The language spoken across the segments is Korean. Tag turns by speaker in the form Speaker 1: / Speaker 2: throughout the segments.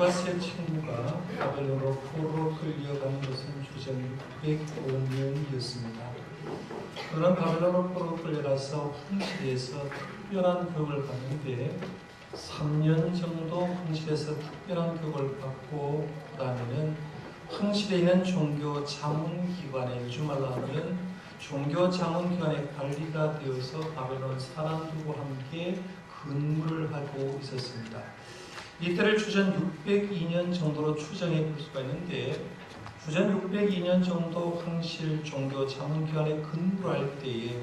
Speaker 1: 아들과 세 친구가 바벨론으로 포로로 끌려가는 것은 주전 605년이었습니다. 그는 바벨론으로 포로로 끌려가서 황실에서 특별한 교육을 받는데 3년 정도 황실에서 특별한 교육을 받고 그 다음에는 황실에 있는 종교 자문기관에, 요즘 말로 하면 종교 자문기관의 관리가 되어서 바벨론 사람들과 함께 근무를 하고 있었습니다. 이때를 주전 602년 정도로 추정해 볼 수가 있는데, 주전 602년 정도 황실 종교 자문기관에 근무를 할 때에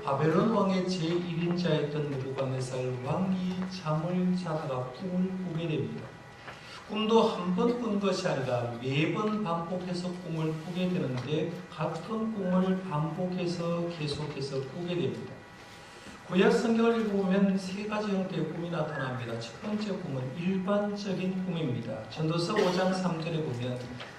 Speaker 1: 바벨론 왕의 제1인자였던 느부갓네살 왕이 잠을 자다가 꿈을 꾸게 됩니다. 꿈도 한 번 꾼 것이 아니라 매번 반복해서 꿈을 꾸게 되는데, 같은 꿈을 반복해서 계속해서 꾸게 됩니다. 구약 성경을 읽어보면 세 가지 형태의 꿈이 나타납니다. 첫 번째 꿈은 일반적인 꿈입니다. 전도서 5장 3절에 보면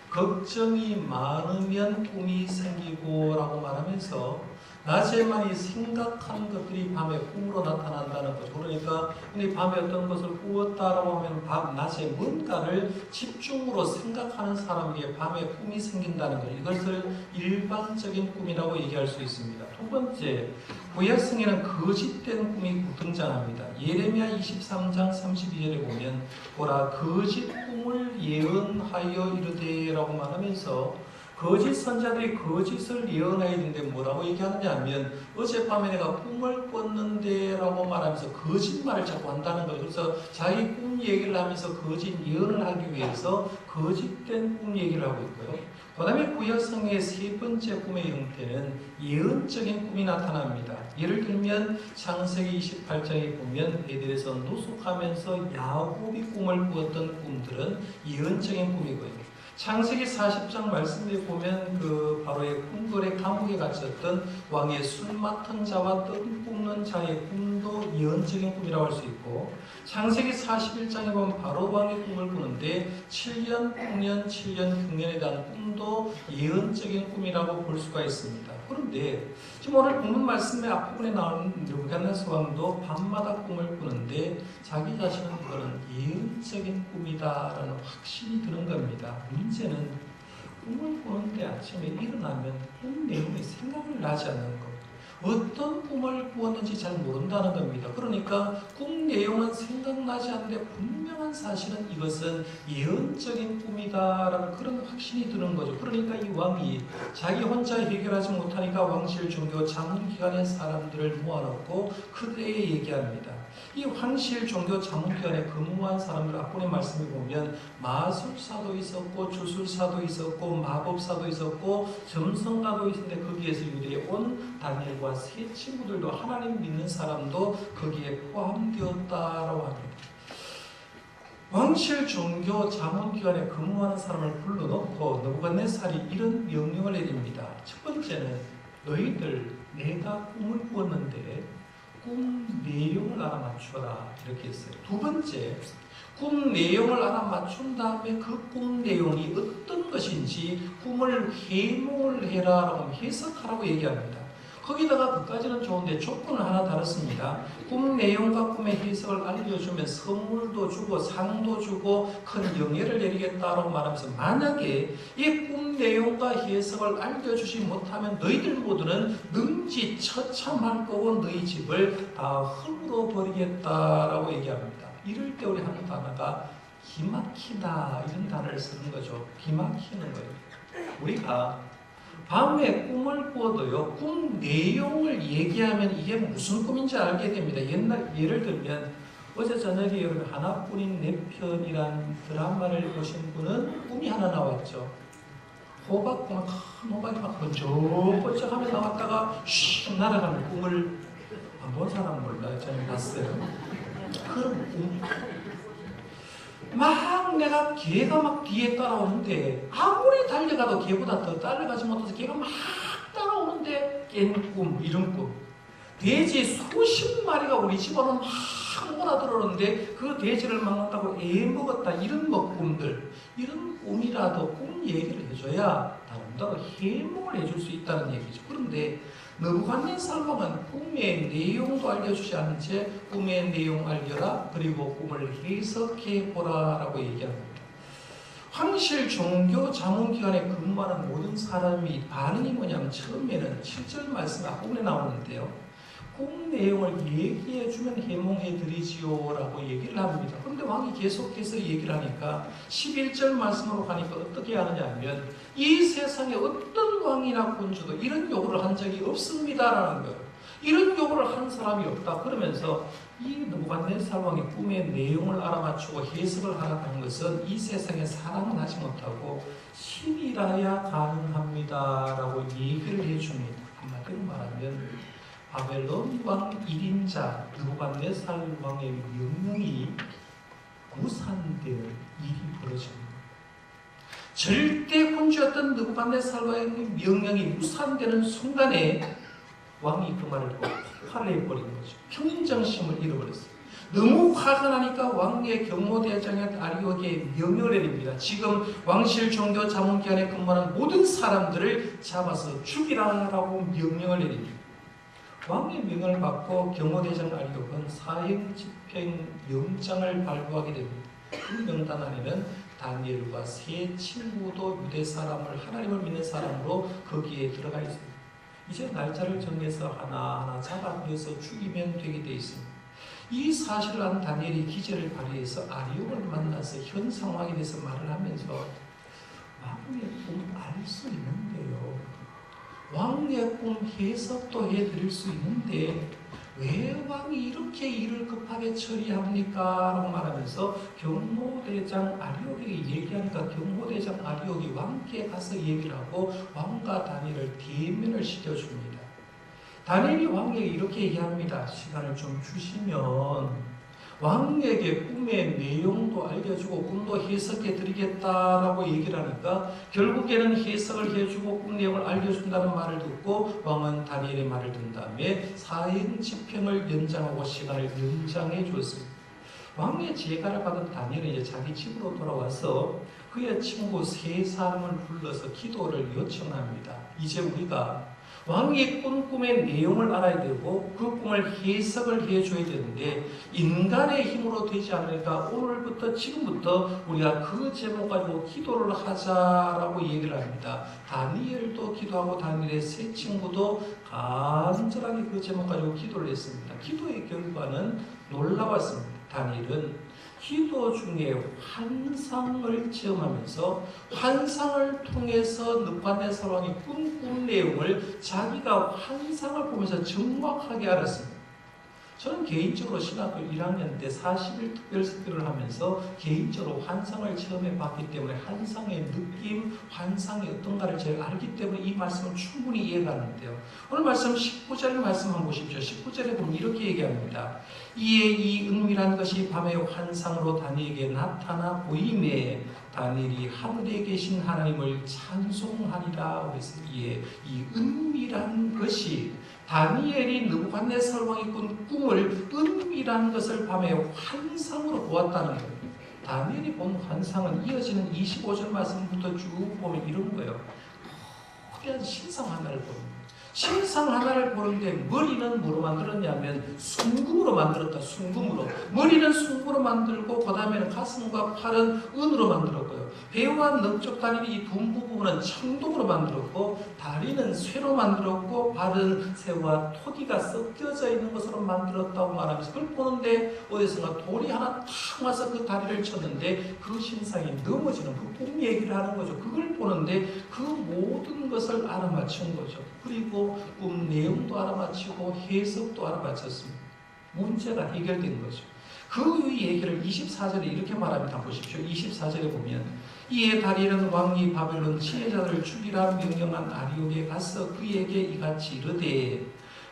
Speaker 1: 걱정이 많으면 꿈이 생기고 라고 말하면서 낮에만 생각하는 것들이 밤에 꿈으로 나타난다는 거죠. 그러니까 밤에 어떤 것을 꾸었다라고 하면 낮에 뭔가를 집중으로 생각하는 사람에게 밤에 꿈이 생긴다는 거죠. 이것을 일반적인 꿈이라고 얘기할 수 있습니다. 두 번째, 구약성에는 거짓된 꿈이 등장합니다. 예레미야 23장 32절에 보면 보라 거짓 꿈을 예언하여 이르되 라고 말하면서 거짓 선자들이 거짓을 예언해야 되는데 뭐라고 얘기하느냐 하면 어젯밤에 내가 꿈을 꿨는데 라고 말하면서 거짓말을 자꾸 한다는 거예요. 그래서 자기 꿈 얘기를 하면서 거짓 예언을 하기 위해서 거짓된 꿈 얘기를 하고 있고요. 그 다음에 구약성의 세 번째 꿈의 형태는 예언적인 꿈이 나타납니다. 예를 들면 창세기 28장에 보면 베델에서 노숙하면서 야곱이 꿈을 꾸었던 꿈들은 예언적인 꿈이고요. 창세기 40장 말씀에 보면 그 바로의 궁궐의 감옥에 갇혔던 왕의 술 맡은 자와 떡 굽는 자의 꿈도 예언적인 꿈이라고 할 수 있고, 창세기 41장에 보면 바로 왕의 꿈을 꾸는데 7년, 9년, 7년, 6년에 대한 꿈도 예언적인 꿈이라고 볼 수가 있습니다. 그런데 지금 오늘 본문 말씀의 앞부분에 나오는 느부갓네살 왕도 밤마다 꿈을 꾸는데 자기 자신은 그거는 예언적인 꿈이다라는 확신이 드는 겁니다. 문제는 꿈을 꾸는데 아침에 일어나면 꿈 내용이 생각을 나지 않는 것. 어떤 꿈을 꾸었는지 잘 모른다는 겁니다. 그러니까 꿈 내용은 생각나지 않는데 분명한 사실은 이것은 예언적인 꿈이다라는 그런 확신이 드는 거죠. 그러니까 이 왕이 자기 혼자 해결하지 못하니까 왕실 종교 자문기관의 사람들을 모아놓고 그들에게 얘기합니다. 이 황실 종교 자문기관에 근무한 사람들 앞부분의 말씀에 보면 마술사도 있었고 주술사도 있었고 마법사도 있었고 점성가도 있었는데 거기에서 유대에 온 다니엘과 세 친구들도 하나님 믿는 사람도 거기에 포함되었다라고 합니다. 왕실 종교 자문기관에 근무하는 사람을 불러놓고 느부갓네살이 이런 명령을 내립니다. 첫 번째는 너희들 내가 꿈을 꾸었는데 꿈 내용을 알아맞춰라 이렇게 했어요. 두 번째, 꿈 내용을 알아맞춘 다음에 그 꿈 내용이 어떤 것인지 꿈을 해몽을 해라라고 해석하라고 얘기합니다. 거기다가 그까지는 좋은데 조건을 하나 달았습니다. 꿈 내용과 꿈의 해석을 알려주면 선물도 주고 상도 주고 큰 영예를 내리겠다라고 말하면서 만약에 이 꿈 내용과 해석을 알려주지 못하면 너희들 모두는 능지처참할 거고 너희 집을 다 흙으로 버리겠다라고 얘기합니다. 이럴 때 우리 하는 단어가 기막히다 이런 단어를 쓰는 거죠. 기막히는 거예요. 우리가 밤에 꿈을 꾸어도요, 꿈 내용을 얘기하면 이게 무슨 꿈인지 알게 됩니다. 예를 들면, 어제 저녁에 여러분 하나뿐인 내 편이란 드라마를 보신 분은 꿈이 하나 나왔죠. 호박꿈, 큰 호박이 막 번쩍번쩍하며 나왔다가 슉 날아가는 꿈을 안 본 사람은 몰라요. 저는 봤어요. 그런 꿈. 막 내가 개가 막 뒤에 따라오는데 아무리 달려가도 개보다 더 달려가지 못해서 개가 막 따라오는데 깬 꿈, 이런 꿈. 돼지 수십 마리가 우리 집으로 막 몰아들어오는데 그 돼지를 막는다고 애먹었다, 이런 꿈들. 이런 꿈이라도 꿈 얘기를 해줘야 다른다고 해몽을 해줄 수 있다는 얘기죠. 그런데 느부갓네살 왕은 꿈의 내용도 알려주지 않은 채 꿈의 내용 알려라, 그리고 꿈을 해석해 보라라고 얘기합니다. 황실 종교 자문기관에 근무하는 모든 사람이 반응이 뭐냐면 처음에는 7절 말씀 앞부분에 나오는데요. 꿈 내용을 얘기해 주면 해몽해 드리지요 라고 얘기를 합니다. 그런데 왕이 계속해서 얘기를 하니까 11절 말씀으로 가니까 어떻게 하느냐 하면 이 세상에 어떤 왕이나 군주도 이런 요구를 한 적이 없습니다라는 거예요. 이런 요구를 한 사람이 없다. 그러면서 이 느부갓네살 왕의 꿈의 내용을 알아맞추고 해석을 하라는 것은 이 세상에 사람은 하지 못하고 신이라야 가능합니다 라고 얘기를 해줍니다. 한마디로 말하면 바벨론 왕 1인자 느부갓네살 왕의 명령이 무산될 일이 벌어집니다. 절대 군주였던 느부갓네살 왕의 명령이 무산되는 순간에 왕이 그 말을 듣고 폭발을 해버린 거죠. 평정심을 잃어버렸어요. 너무 화가 나니까 왕의 경호대장인 아리옥에 명령을 내립니다. 지금 왕실 종교 자문기관에 근무하는 모든 사람들을 잡아서 죽이라라고 명령을 내립니다. 왕의 명령을 받고 경호대장 아리옥은 사형집행 영장을 발부하게 됩니다. 그 명단 안에는 다니엘과 세 친구도 유대 사람을 하나님을 믿는 사람으로 거기에 들어가 있습니다. 이제 날짜를 정해서 하나하나 잡아들여서 죽이면 되게 되어 있습니다. 이 사실을 안 다니엘이 기절을 발휘해서 아리옥을 만나서 현 상황에 대해서 말을 하면서 왕의 꿈 알 수 있는데요. 왕의 꿈 해석도 해드릴 수 있는데 왜 왕이 이렇게 일을 급하게 처리합니까? 라고 말하면서 경호대장 아리옥에게 얘기하니까 경호대장 아리옥이 왕께 가서 얘기를 하고 왕과 다니엘을 대면을 시켜줍니다. 다니엘이 왕에게 이렇게 얘기합니다. 시간을 좀 주시면 왕에게 꿈의 내용도 알려주고 꿈도 해석해 드리겠다라고 얘기를 하니까 결국에는 해석을 해주고 꿈 내용을 알려준다는 말을 듣고 왕은 다니엘의 말을 듣는 다음에 사형 집행을 연장하고 시간을 연장해 주었습니다. 왕의 제가를 받은 다니엘은 이제 자기 집으로 돌아와서 그의 친구 세 사람을 불러서 기도를 요청합니다. 이제 우리가 왕이 꾼 꿈의 내용을 알아야 되고 그 꿈을 해석을 해줘야 되는데 인간의 힘으로 되지 않으니까 오늘부터 지금부터 우리가 그 제목 가지고 기도를 하자라고 얘기를 합니다. 다니엘도 기도하고 다니엘의 세 친구도 간절하게 그 제목 가지고 기도를 했습니다. 기도의 결과는 놀라웠습니다. 다니엘은 기도 중에 환상을 체험하면서 환상을 통해서 느부갓네살 왕이 꿈 내용을 자기가 환상을 보면서 정확하게 알았습니다. 저는 개인적으로 신학교 1학년 때 40일 특별습교를 하면서 개인적으로 환상을 체험해 봤기 때문에 환상의 느낌, 환상이 어떤가를 잘 알기 때문에 이 말씀을 충분히 이해가 가는데요. 오늘 말씀 19절 말씀 한번 보십시오. 19절에 보면 이렇게 얘기합니다. 이에 이 은밀한 것이 밤의 환상으로 다니엘에게 나타나 보이매 다니엘이 하늘에 계신 하나님을 찬송하리라. 그래서 이에 이 은밀한 것이 다니엘이 느부갓네살 왕이 꾼 꿈을 은밀한 것을 밤에 환상으로 보았다는 거예요. 다니엘이 본 환상은 이어지는 25절 말씀부터 쭉 보면 이런 거예요. 거대한 신상 하나를 봅니다. 신상 하나를 보는데 머리는 뭐로 만들었냐면 순금으로 만들었다. 순금으로. 머리는 순금으로 만들고 그 다음에는 가슴과 팔은 은으로 만들었고요. 배와 넉적 다리 이 둔부 부분은 청동으로 만들었고 다리는 쇠로 만들었고 발은 새와 토기가 섞여져 있는 것으로 만들었다고 말하면서 그걸 보는데 어디선가 돌이 하나 탁 와서 그 다리를 쳤는데 그 신상이 넘어지는 그 꿈 얘기를 하는 거죠. 그걸 보는데 그 모든 것을 알아맞힌 거죠. 그리고 꿈 내용도 알아맞히고 해석도 알아맞혔습니다. 문제가 해결된 거죠. 그 얘기를 24절에 이렇게 말합니다. 보십시오. 24절에 보면 이에 다니엘은 왕이 바벨론 지혜자들을 죽이라 명령한 아리옥에 가서 그에게 이같이 이르되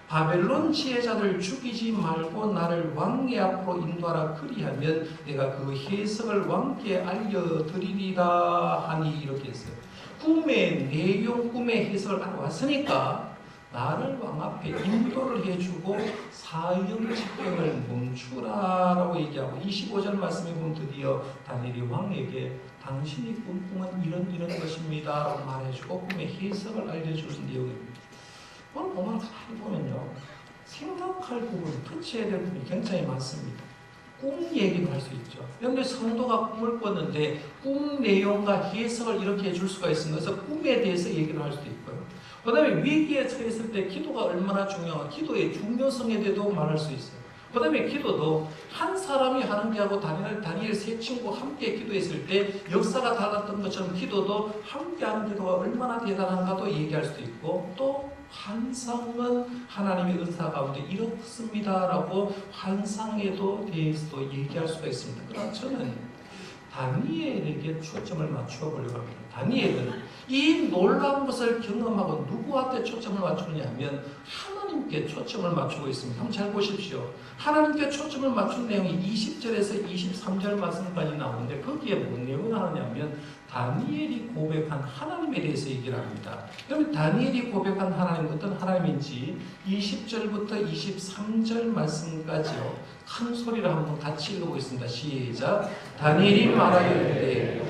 Speaker 1: 바벨론 지혜자들을 죽이지 말고 나를 왕의 앞으로 인도하라. 그리하면 내가 그 해석을 왕께 알려드리리라 하니 이렇게 했어요. 꿈의 내용, 꿈의 해석을 알아왔으니까 나를 왕 앞에 인도를 해주고 사형 집행을 멈추라라고 얘기하고 25절 말씀에 보면 드디어 다니엘이 왕에게 당신이 꾼 꿈은 이런 것입니다 라고 말해주고 꿈의 해석을 알려주는 내용입니다. 오늘 보면 가만히 보면요 생각할 부분, 터치해야 될 부분이 굉장히 많습니다. 꿈 얘기도 할 수 있죠. 그런데 성도가 꿈을 꿨는데 꿈 내용과 해석을 이렇게 해줄 수가 있습니다. 그래서 꿈에 대해서 얘기를 할 수도 있고요. 그 다음에 위기에 처했을 때 기도가 얼마나 중요한가, 기도의 중요성에 대해서도 말할 수 있어요. 그 다음에 기도도 한 사람이 하는 게 하고 다니엘 세 친구 함께 기도했을 때 역사가 달랐던 것처럼 기도도 함께 하는 기도가 얼마나 대단한가도 얘기할 수도 있고, 또 환상은 하나님의 은사 가운데 이렇습니다라고 환상에도 대해서도 얘기할 수가 있습니다. 그러나 저는 다니엘에게 초점을 맞추어 보려고 합니다. 다니엘은 이 놀라운 것을 경험하고 누구한테 초점을 맞추느냐 하면 하나님께 초점을 맞추고 있습니다. 한번 잘 보십시오. 하나님께 초점을 맞춘 내용이 20절에서 23절 말씀까지 나오는데 거기에 뭔 내용을 하느냐면 다니엘이 고백한 하나님에 대해서 얘기를 합니다. 그러면 다니엘이 고백한 하나님은 어떤 하나님인지 20절부터 23절 말씀까지요, 큰 소리로 한번 같이 읽어보겠습니다. 시작. 다니엘이 말하여 이르되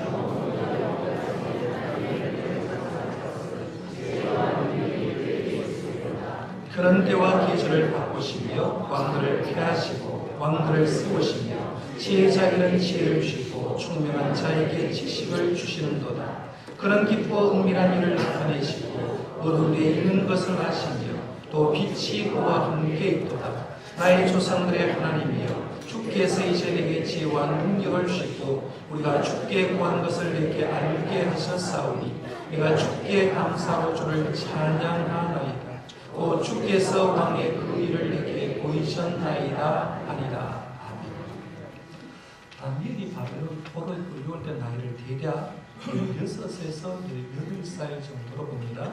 Speaker 1: 그런 때와 계절을 바꾸시며 왕들을 피하시고 왕들을 세우시며 지혜자에게는 지혜를 주시고 총명한 자에게 지식을 주시는도다. 그런 깊고 은밀한 일을 나타내시고 어둠에 있는 것을 아시며 또 빛이 그와 함께 있도다. 나의 조상들의 하나님이여, 주께서 이제 내게 지혜와 능력을 주시고 우리가 주께 구한 것을 내게 알게 하셨사오니 내가 주께 감사로 주를 찬양하나이다. 또 주께서 왕의 그 일을 내게 보이셨나이다 하니라. 아멘. 다니엘이 바벨론 포로에 끌려올 때 나이를 대략 16에서 18살 정도로 봅니다.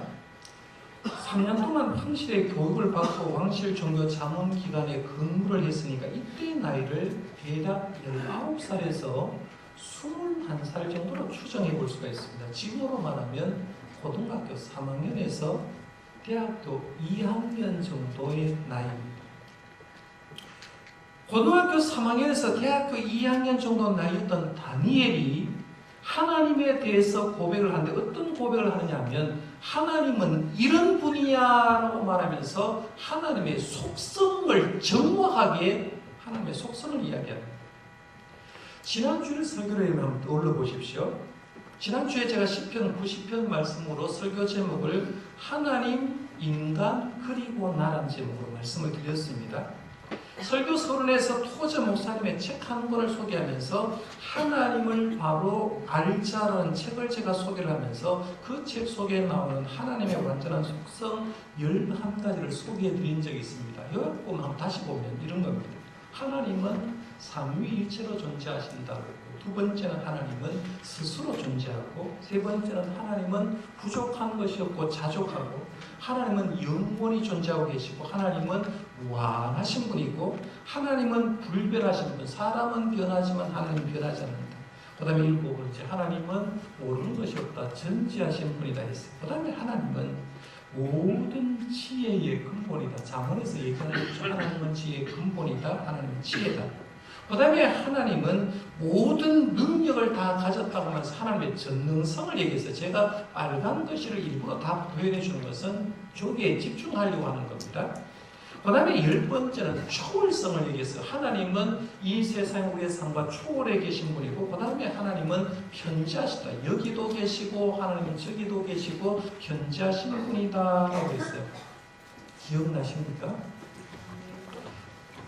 Speaker 1: 3년 동안 황실의 교육을 받고 왕실 종교 자문 기관에 근무를 했으니까 이때 나이를 대략 19살에서 21살 정도로 추정해 볼 수가 있습니다. 지금으로 말하면 고등학교 3학년에서 대학교 2학년 정도의 나이입니다. 고등학교 3학년에서 대학교 2학년 정도 나이였던 다니엘이 하나님에 대해서 고백을 하는데 어떤 고백을 하느냐 하면 하나님은 이런 분이야라고 말하면서 하나님의 속성을 정확하게 하나님의 속성을 이야기합니다. 지난주에 설교를 한번 떠올려 보십시오. 지난주에 제가 시편 90편 말씀으로 설교 제목을 하나님, 인간, 그리고 나라는 제목으로 말씀을 드렸습니다. 설교 서론에서 토저 목사님의 책 한 권을 소개하면서 하나님을 바로 알자라는 책을 제가 소개를 하면서 그 책 속에 나오는 하나님의 완전한 속성 11가지를 소개해 드린 적이 있습니다. 여기 보면 한번 다시 보면 이런 겁니다. 하나님은 삼위일체로 존재하신다고, 두 번째는 하나님은 스스로 존재하고, 세 번째는 하나님은 부족한 것이 없고 자족하고, 하나님은 영원히 존재하고 계시고, 하나님은 무한하신 분이고, 하나님은 불변하신 분, 사람은 변하지만 하나님은 변하지 않는다. 그 다음에 7번째, 하나님은 모르는 것이 없다, 전지하신 분이다 했어요. 그 다음에 하나님은 모든 지혜의 근본이다. 잠언에서 얘기하는 하나님은 지혜의 근본이다, 하나님은 지혜다. 그 다음에 하나님은 모든 능력을 다 가졌다고 하면서 하나님의 전능성을 얘기했어요. 제가 빨간 글씨를 일부러 다 표현해 주는 것은 저기에 집중하려고 하는 겁니다. 그 다음에 10번째는 초월성을 얘기했어요. 하나님은 이 세상 우리의 삶과 초월해 계신 분이고, 그 다음에 하나님은 편지하시다. 여기도 계시고 하나님은 저기도 계시고 편지하시는 분이다 라고 했어요. 기억나십니까?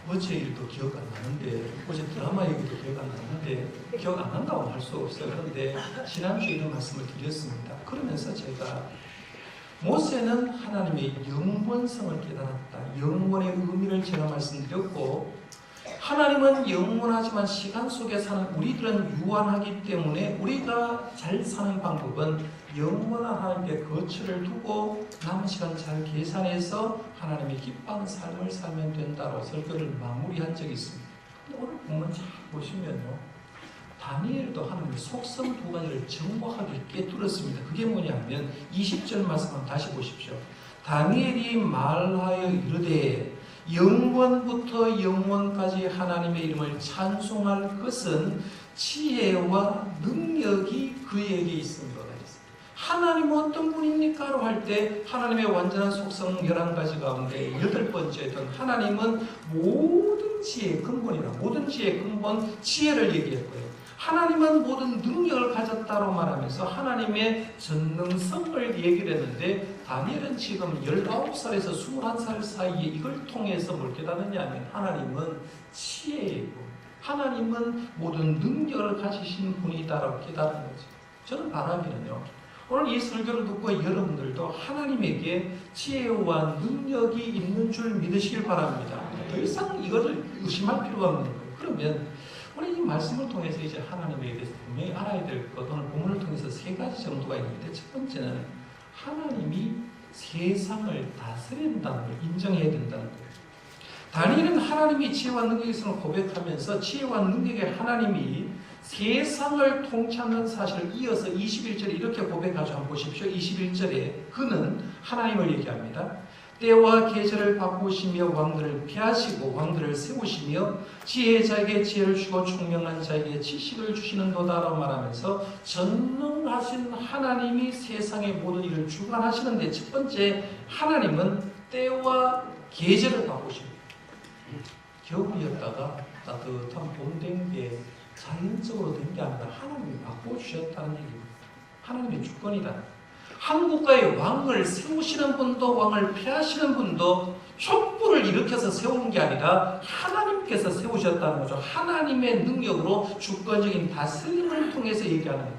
Speaker 1: 어제 일도 기억 안 나는데, 어제 드라마 얘기도 기억 안 나는데, 기억 안 난다고 할 수 없어요. 그런데 지난주에 이런 말씀을 드렸습니다. 그러면서 제가 모세는 하나님의 영원성을 깨달았다, 영원의 의미를 제가 말씀드렸고, 하나님은 영원하지만 시간 속에 사는 우리들은 유한하기 때문에 우리가 잘 사는 방법은 영원한 하나님께 거처를 두고 남은 시간 잘 계산해서 하나님의 기뻐하는 삶을 살면 된다고 설교를 마무리한 적이 있습니다. 근데 오늘 보면 잘 보시면요, 다니엘도 하나님의 속성 2가지를 정확하게 깨뚫었습니다. 그게 뭐냐면 20절 말씀 한번 다시 보십시오. 다니엘이 말하여 이르되 영원부터 영원까지 하나님의 이름을 찬송할 것은 지혜와 능력이 그에게 있습니다. 하나님은 어떤 분입니까? 라고 할 때 하나님의 완전한 속성 11가지 가운데 8번째였던 하나님은 모든 모든 지혜의 근본이라. 모든 지혜의 근본, 지혜를 얘기했고요. 하나님은 모든 능력을 가졌다고 말하면서 하나님의 전능성을 얘기를 했는데, 다니엘은 지금 19살에서 21살 사이에 이걸 통해서 뭘 깨닫느냐 하면 하나님은 지혜이고 하나님은 모든 능력을 가지신 분이다라고 깨닫는 거죠. 저는 바라기는요, 오늘 이 설교를 듣고 여러분들도 하나님에게 지혜와 능력이 있는 줄 믿으시길 바랍니다. 더 이상 이것을 의심할 필요가 없는 거예요. 그러면 우리 이 말씀을 통해서 이제 하나님에 대해서 분명히 알아야 될 것, 오늘 본문을 통해서 세 가지 정도가 있는데, 첫 번째는 하나님이 세상을 다스린다는 걸 인정해야 된다는 거예요. 다니엘은 하나님이 지혜와 능력이 있음을 고백하면서 지혜와 능력의 하나님이 세상을 통치하는 사실을 이어서 21절에 이렇게 고백하죠. 한번 보십시오. 21절에 그는 하나님을 얘기합니다. 때와 계절을 바꾸시며 왕들을 피하시고 왕들을 세우시며 지혜의 자에게 지혜를 주고 총명한 자에게 지식을 주시는도다라고 말하면서 전능하신 하나님이 세상의 모든 일을 주관하시는데, 첫 번째 하나님은 때와 계절을 바꾸십니다. 겨울이었다가 따뜻한 봄 된 게 자연적으로 된 게 아니라 하나님이 바꿔주셨다는 얘기입니다. 하나님의 주권이다. 한 국가의 왕을 세우시는 분도 왕을 폐하시는 분도 촛불을 일으켜서 세우는 게 아니라 하나님께서 세우셨다는 거죠. 하나님의 능력으로 주권적인 다스림을 통해서 얘기하는 거예요.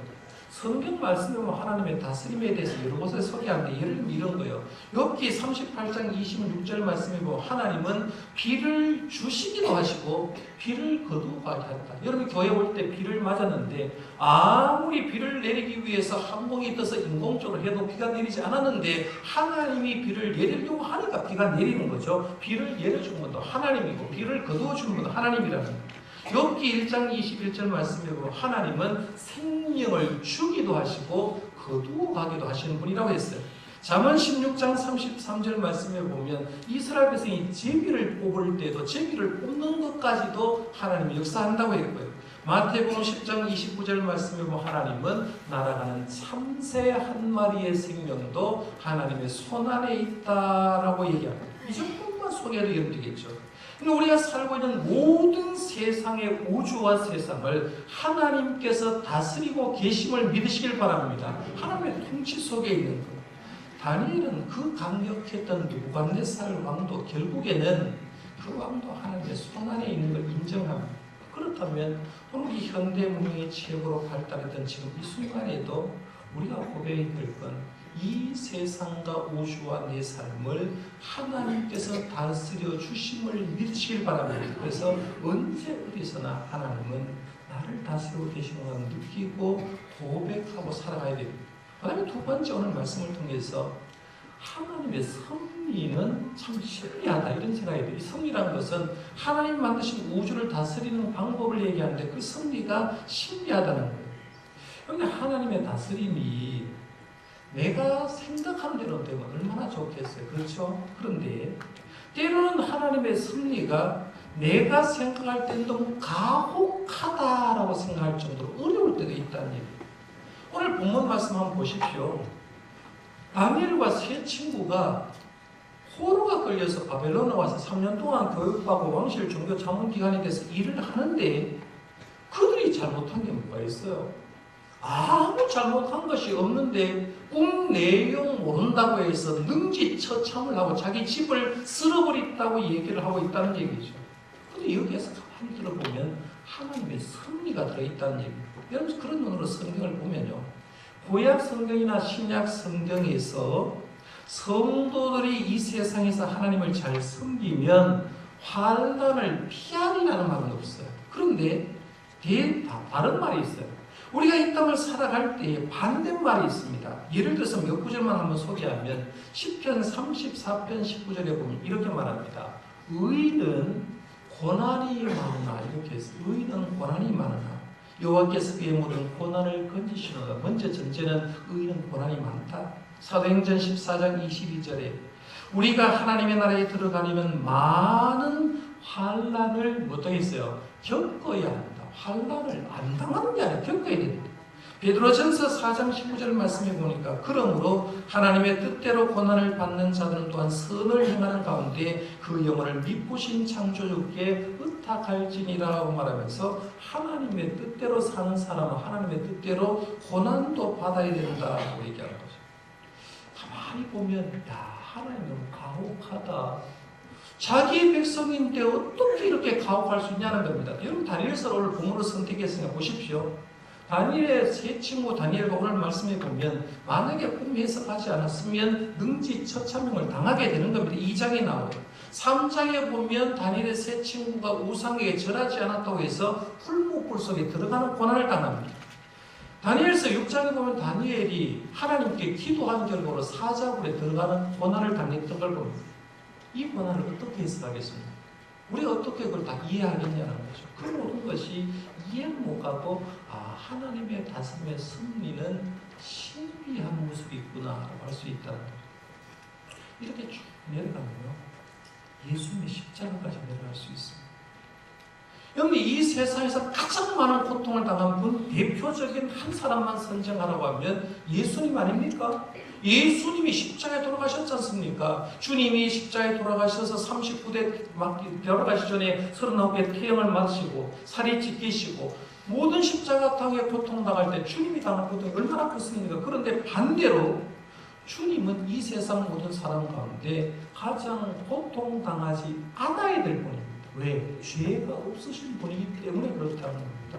Speaker 1: 성경 말씀에 보면 하나님의 다스림에 대해서 여러 곳에 소개하는데, 예를 들면 이런 거예요. 욥기 38장 26절 말씀에 보면 하나님은 비를 주시기도 하시고 비를 거두가게 한다. 여러분 교회 올 때 비를 맞았는데 아무리 비를 내리기 위해서 항공이 떠서 인공적으로 해도 비가 내리지 않았는데 하나님이 비를 내리려고 하니까 비가 내리는 거죠. 비를 내려준 것도 하나님이고 비를 거두어 주는 것도 하나님이라는 거예요. 욥기 1장 21절 말씀에 보면 하나님은 생명을 주기도 하시고 거두어 가기도 하시는 분이라고 했어요. 잠언 16장 33절 말씀에 보면 이스라엘 백성이 제비를 뽑을 때도 제비를 뽑는 것까지도 하나님이 역사한다고 했고요. 마태복음 10장 29절 말씀에 보면 하나님은 날아가는 참새 한 마리의 생명도 하나님의 손안에 있다라고 얘기합니다. 이 정도만 소개해도 이해되겠죠. 우리가 살고 있는 모든 세상의 우주와 세상을 하나님께서 다스리고 계심을 믿으시길 바랍니다. 하나님의 통치 속에 있는 것. 다니엘은 그 강력했던 느부갓네살 왕도 결국에는 그 왕도 하나님의 손안에 있는 걸 인정합니다. 그렇다면 오늘 이 현대 문명이 최고로 발달했던 지금 이 순간에도 우리가 고백해야 될 건 이 세상과 우주와 내 삶을 하나님께서 다스려 주심을 믿으시길 바랍니다. 그래서 언제 어디서나 하나님은 나를 다스리고 계시는 걸 느끼고 고백하고 살아가야 됩니다. 그 다음에 두 번째 오늘 말씀을 통해서 하나님의 섭리는 참 신비하다 이런 생각이 돼요. 이 섭리라는 것은 하나님 만드신 우주를 다스리는 방법을 얘기하는데 그 섭리가 신비하다는 거예요. 그런데 하나님의 다스림이 내가 생각하는 대로 되면 얼마나 좋겠어요. 그렇죠? 그런데 때로는 하나님의 섭리가 내가 생각할 때는 너무 가혹하다라고 생각할 정도로 어려울 때가 있다는 얘기예요. 오늘 본문 말씀 한번 보십시오. 다니엘과 세 친구가 포로가 끌려서 바벨론에 와서 3년 동안 교육받고 왕실 종교 자문 기관에 대해서 일을 하는데 그들이 잘못한 게 뭐가 있어요? 아무 잘못한 것이 없는데 꿈 내용 모른다고 해서 능지처참을 하고 자기 집을 쓸어버렸다고 얘기를 하고 있다는 얘기죠. 그런데 여기에서 가만히 들어보면 하나님의 섭리가 들어있다는 얘기입니다. 여러분 그런 눈으로 성경을 보면요, 구약 성경이나 신약 성경에서 성도들이 이 세상에서 하나님을 잘 섬기면 환난을 피하리라는 말은 없어요. 그런데 다른 말이 있어요. 우리가 이 땅을 살아갈 때 반대말이 있습니다. 예를 들어서 몇 구절만 한번 소개하면 시편 34편 19절에 보면 이렇게 말합니다. 의인은 고난이 많으나, 이렇게 했어요. 의인은 고난이 많으나 여호와께서 그의 모든 고난을 건지시노라. 먼저 전제는 의인은 고난이 많다. 사도행전 14장 22절에 우리가 하나님의 나라에 들어가려면 많은 환난을 어떻게 했어요? 겪어야 한다. 환난을 안 당하는 게 아니라 겪어야 됩니다. 베드로전서 4장 19절 말씀해 보니까 그러므로 하나님의 뜻대로 고난을 받는 자들은 또한 선을 행하는 가운데 그 영혼을 미쁘신 창조주께 의탁할지니라고 말하면서 하나님의 뜻대로 사는 사람은 하나님의 뜻대로 고난도 받아야 된다고 얘기하는 거죠. 가만히 보면 하나님 너무 가혹하다. 자기의 백성인데 어떻게 이렇게 가혹할 수 있냐는 겁니다. 여러분 다니엘서를 오늘 본문으로 선택했으니까 보십시오. 다니엘의 세 친구 다니엘과 오늘 말씀해 보면 만약에 꿈 해석하지 않았으면 능지처참형을 당하게 되는 겁니다. 2장에 나와요. 3장에 보면 다니엘의 세 친구가 우상에게 절하지 않았다고 해서 풀무불 속에 들어가는 고난을 당합니다. 다니엘서 6장에 보면 다니엘이 하나님께 기도한 결과로 사자굴에 들어가는 고난을 당했던 걸 봅니다. 이 고난을 어떻게 해석하겠습니까? 우리가 어떻게 그걸 다 이해하겠냐는 거죠. 그 모든 것이 이해 못 가고 하나님의 다스림의 섭리는 신비한 모습이 있구나라고 할 수 있다는 거죠. 이렇게 쭉 내려가면요, 예수님의 십자가까지 내려갈 수 있습니다. 여러분, 이 세상에서 가장 많은 고통을 당한 분, 대표적인 한 사람만 선정하라고 하면 예수님 아닙니까? 예수님이 십자가에 돌아가셨지 않습니까? 주님이 십자가에 돌아가셔서 39대 돌아가시기 전에 39개 태형을 맞으시고 살이 찢기시고 모든 십자가탕에 고통당할 때 주님이 당한 고통이 얼마나 컸습니까? 그런데 반대로 주님은 이 세상 모든 사람 가운데 가장 고통당하지 않아야 될 분입니다. 왜? 죄가 없으신 분이기 때문에 그렇다는 겁니다.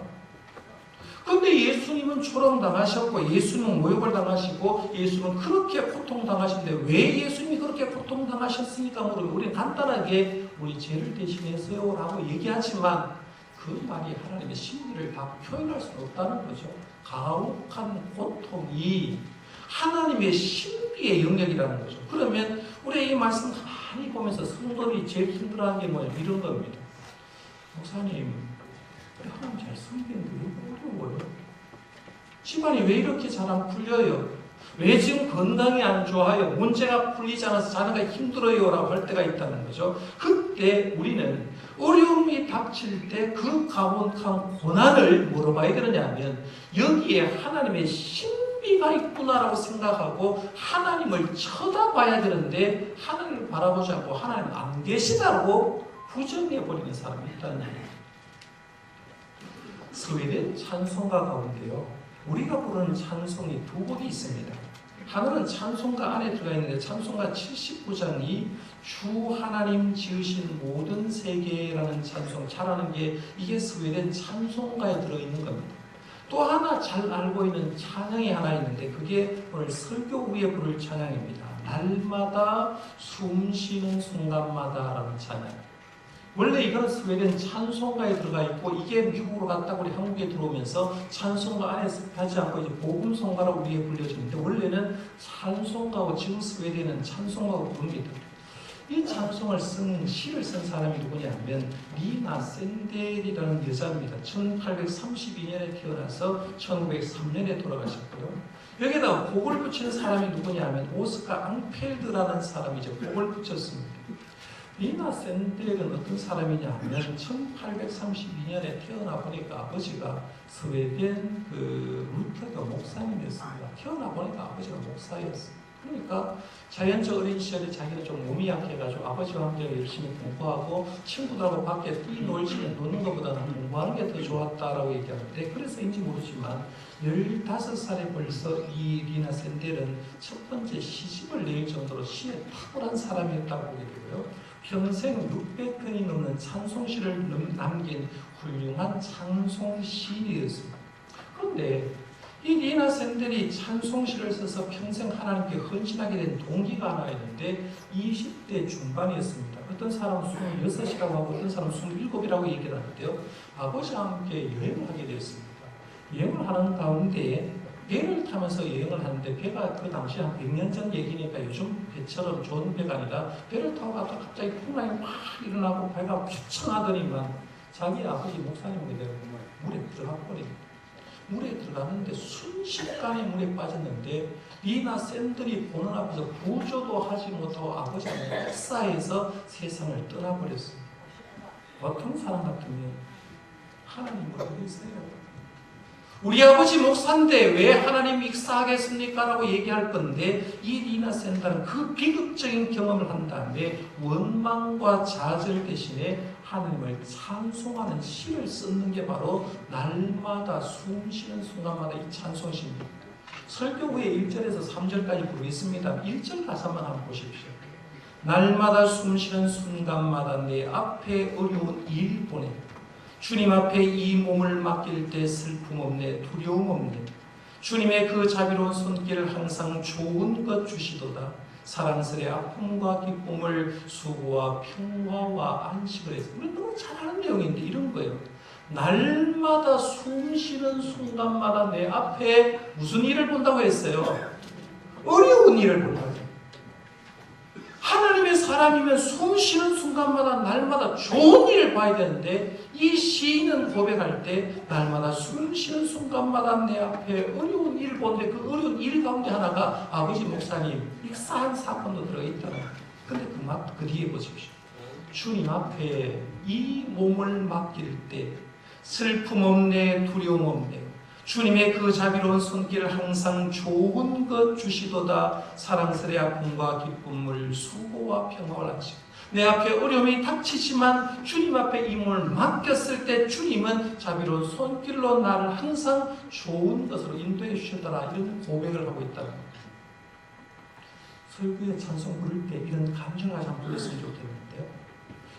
Speaker 1: 그런데 예수님은 초롱당하셨고 예수님은 모욕을 당하시고 예수님은 그렇게 고통당하신데 왜 예수님이 그렇게 고통당하셨습니까? 물으면 우리는 간단하게 우리 죄를 대신했어요 라고 얘기하지만 그 말이 하나님의 심리를 다 표현할 수는 없다는 거죠. 가혹한 고통이 하나님의 신비의 영역이라는 거죠. 그러면 우리 이 말씀 가만히 보면서 성도들이 제일 힘들어하는 게 뭐냐, 이런 겁니다. 목사님, 우리 하나님 잘 섬기는데 왜 어려워요? 집안이 왜 이렇게 잘 안 풀려요? 왜 지금 건강이 안 좋아요? 문제가 풀리지 않아서 자녀가 힘들어요 라고 할 때가 있다는 거죠. 그때 우리는 어려움이 닥칠 때 그 가혹한 고난을 물어봐야 되느냐 하면 여기에 하나님의 신비가 있구나라고 생각하고 하나님을 쳐다봐야 되는데 하나님을 바라보지 않고 하나님 안 계시다고 부정해버리는 사람이 있다는 얘기예요. 스웨덴 찬송가 가운데요, 우리가 부르는 찬송이 두 곡이 있습니다. 하나는 찬송가 안에 들어가 있는데 찬송가 79장이 주 하나님 지으신 모든 세계라는 찬송, 잘하는 게 이게 스웨덴 찬송가에 들어있는 겁니다. 또 하나 잘 알고 있는 찬양이 하나 있는데 그게 오늘 설교 후에 부를 찬양입니다. 날마다 숨 쉬는 순간마다 라는 찬양. 원래 이건 스웨덴 찬송가에 들어가 있고 이게 미국으로 갔다가 우리 한국에 들어오면서 찬송가 안에 하지 않고 이제 복음송가라고 우리에 불려지는데 원래는 찬송가고 지금 스웨덴은 찬송가고 부릅니다. 이 찬송을 시를 쓴 사람이 누구냐 하면 리나 샌델이라는 여자입니다. 1832년에 태어나서 1903년에 돌아가셨고요. 여기다가 곡을 붙이는 사람이 누구냐 하면 오스카 앙펠드라는 사람이 이제 곡을 붙였습니다. 리나 샌델은 어떤 사람이냐 하면 1832년에 태어나 보니까 아버지가 스웨덴 루터교 목사님이었습니다. 태어나 보니까 아버지가 목사였어요. 그러니까 자연적 어린 시절에 자기가 좀 몸이 약해가지고 아버지와 함께 열심히 공부하고 친구들하고 밖에 뛰놀지는 노는 것보다는 공부하는 게 더 좋았다라고 얘기하는데 그래서인지 모르지만 15살에 벌써 이 리나 샌델은 첫 번째 시집을 낼 정도로 시에 탁월한 사람이었다고 보게 되고요. 평생 600편이 넘는 찬송시를 남긴 훌륭한 찬송시인이었습니다. 그런데 이 리나 샌델이 찬송시를 써서 평생 하나님께 헌신하게 된 동기가 하나 있는데 20대 중반이었습니다. 어떤 사람은 26이라고 하고 어떤 사람은 27이라고 얘기를 하는데요. 아버지와 함께 여행을 하게 되었습니다. 여행을 하는 가운데 배를 타면서 여행을 하는데 배가 그 당시 한 100년 전 얘기니까 요즘 배처럼 좋은 배가 아니라 배를 타고 가다가 갑자기 풍랑이 막 일어나고 배가 휘청하더니만 자기 아버지 목사님이 되고 물에 들어가 버립니다. 물에 들어갔는데 순식간에 물에 빠졌는데 리나 샌들이 보는 앞에서 구조도 하지 못하고 아버지가 역사에서 세상을 떠나버렸습니다. 보통 사람 같으면 하나님 어디 있어요? 우리 아버지 목사인데 왜 하나님 익사하겠습니까? 라고 얘기할 건데 이 리나 센터는 그 비극적인 경험을 한 다음에 원망과 좌절 대신에 하나님을 찬송하는 시를 쓰는 게 바로 날마다 숨 쉬는 순간마다 이 찬송시입니다. 설교 후에 1절에서 3절까지 부르겠습니다. 1절 가사만 한번 보십시오. 날마다 숨 쉬는 순간마다 내 앞에 어려운 일 보내 주님 앞에 이 몸을 맡길 때 슬픔 없네 두려움 없네 주님의 그 자비로운 손길을 항상 좋은 것 주시도다 사랑스레 아픔과 기쁨을 수고와 평화와 안식을 해서 우리 너무 잘 아는 내용인데 이런 거예요. 날마다 숨 쉬는 순간마다 내 앞에 무슨 일을 본다고 했어요? 어려운 일을 본다고 했어요. 하나님의 사람이면 숨 쉬는 순간마다 날마다 좋은 일을 봐야 되는데 이 시인은 고백할 때 날마다 숨 쉬는 순간마다 내 앞에 어려운 일을 보는데 그 어려운 일 가운데 하나가 아버지 목사님 익사한 사건도 들어있잖아요. 근데 그 뒤에 보십시오. 주님 앞에 이 몸을 맡길 때 슬픔 없네 두려움 없네 주님의 그 자비로운 손길을 항상 좋은 것 주시도다 사랑스레 아픔과 기쁨을 수고와 평화를 하시고 내 앞에 어려움이 닥치지만 주님 앞에 이 몸을 맡겼을 때 주님은 자비로운 손길로 나를 항상 좋은 것으로 인도해 주시더라 이런 고백을 하고 있다는 겁니다. 설교에 찬송 부를 때 이런 감정을 한번 불렀으면 좋겠는데요.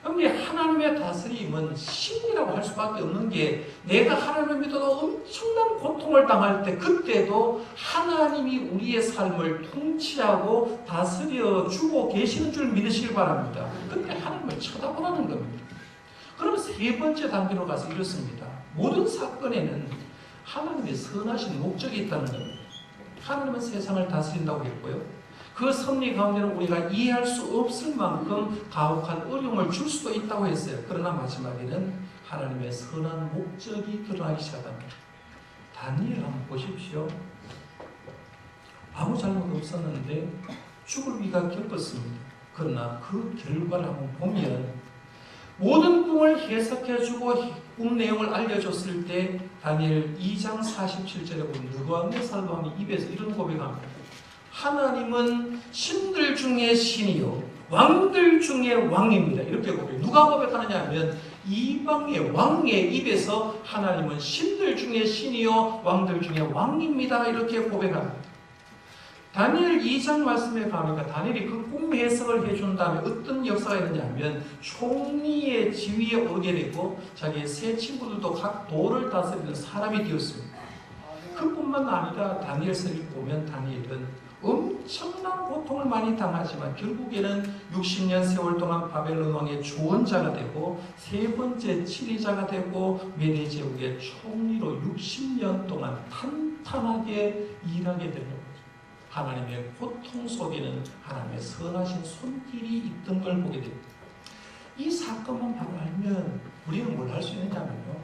Speaker 1: 그런데 하나님의 다스림은 신이라고 할 수밖에 없는 게 내가 하나님을 믿어도 엄청난 고통을 당할 때 그때도 하나님이 우리의 삶을 통치하고 다스려 주고 계시는 줄 믿으시길 바랍니다. 그때 하나님을 쳐다보라는 겁니다. 그럼 세 번째 단계로 가서 이렇습니다. 모든 사건에는 하나님의 선하신 목적이 있다는 겁니다. 하나님은 세상을 다스린다고 했고요. 그 섭리 가운데는 우리가 이해할 수 없을 만큼 가혹한 어려움을 줄 수도 있다고 했어요. 그러나 마지막에는 하나님의 선한 목적이 드러나기 시작합니다. 다니엘 한번 보십시오. 아무 잘못 없었는데 죽을 위가 겪었습니다. 그러나 그 결과를 한번 보면 모든 꿈을 해석해주고 꿈 내용을 알려줬을 때 다니엘 2장 47절에 보면 느부갓네살 왕이 입에서 이런 고백합니다. 하나님은 신들 중에 신이요 왕들 중에 왕입니다. 이렇게 고백해요. 누가 고백하느냐 하면 이방의 왕의 입에서 하나님은 신들 중에 신이요 왕들 중에 왕입니다. 이렇게 고백합니다. 다니엘 2장 말씀에 가니까 다니엘이 그 꿈 해석을 해준 다음에 어떤 역사가 있느냐 하면 총리의 지위에 오르게 되고 자기의 세 친구들도 각 도를 다스리는 사람이 되었습니다. 그뿐만 아니라 다니엘서를 보면 다니엘은 엄청난 고통을 많이 당하지만 결국에는 60년 세월 동안 바벨론 왕의 조언자가 되고 세 번째 치리자가 되고 메대 제국의 총리로 60년 동안 탄탄하게 일하게 되는 거죠. 하나님의 고통 속에는 하나님의 선하신 손길이 있던 걸 보게 됩니다. 이 사건만 바로 알면 우리는 뭘 할 수 있느냐면요.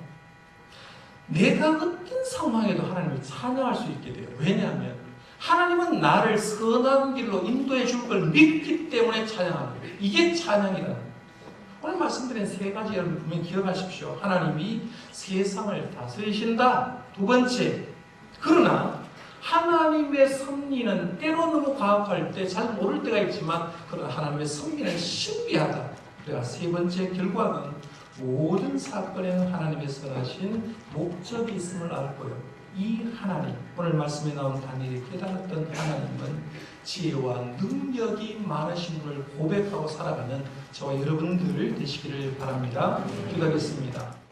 Speaker 1: 내가 어떤 상황에도 하나님을 찬양할 수 있게 돼요. 왜냐하면 하나님은 나를 선한 길로 인도해 줄 걸 믿기 때문에 찬양하는 거예요. 이게 찬양이라는 거예요. 오늘 말씀드린 세 가지 여러분 분명히 기억하십시오. 하나님이 세상을 다스리신다. 두 번째, 그러나 하나님의 섭리는 때로 너무 가혹할 때 잘 모를 때가 있지만 그러나 하나님의 섭리는 신비하다. 그래야 세 번째 결과는 모든 사건에는 하나님의 선하신 목적이 있음을 알고요. 이 하나님, 오늘 말씀에 나온 다니엘이 깨달았던 하나님은 지혜와 능력이 많으신 분을 고백하고 살아가는 저와 여러분들 되시기를 바랍니다. 기도하겠습니다.